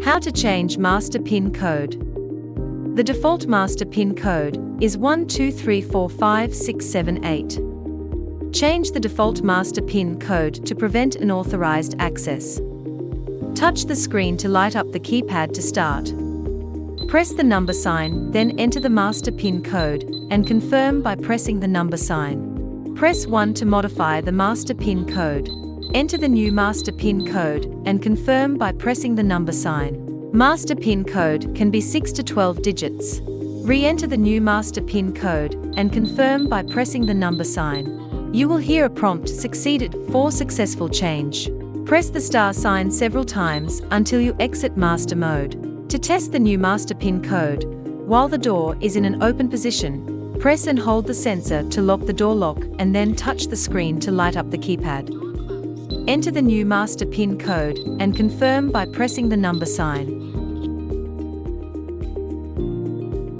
How to change master PIN code. The default master PIN code is 123456778. Change the default master PIN code to prevent unauthorized access. Touch the screen to light up the keypad to start. Press the number sign, then enter the master PIN code, and confirm by pressing the number sign. Press 1 to modify the master PIN code. Enter the new master PIN code, and confirm by pressing the number sign. Master PIN code can be 6 to 12 digits. Re-enter the new master PIN code, and confirm by pressing the number sign. You will hear a prompt succeeded for successful change. Press the star sign several times until you exit master mode. To test the new master PIN code, while the door is in an open position, press and hold the sensor to lock the door lock and then touch the screen to light up the keypad. Enter the new master PIN code and confirm by pressing the number sign.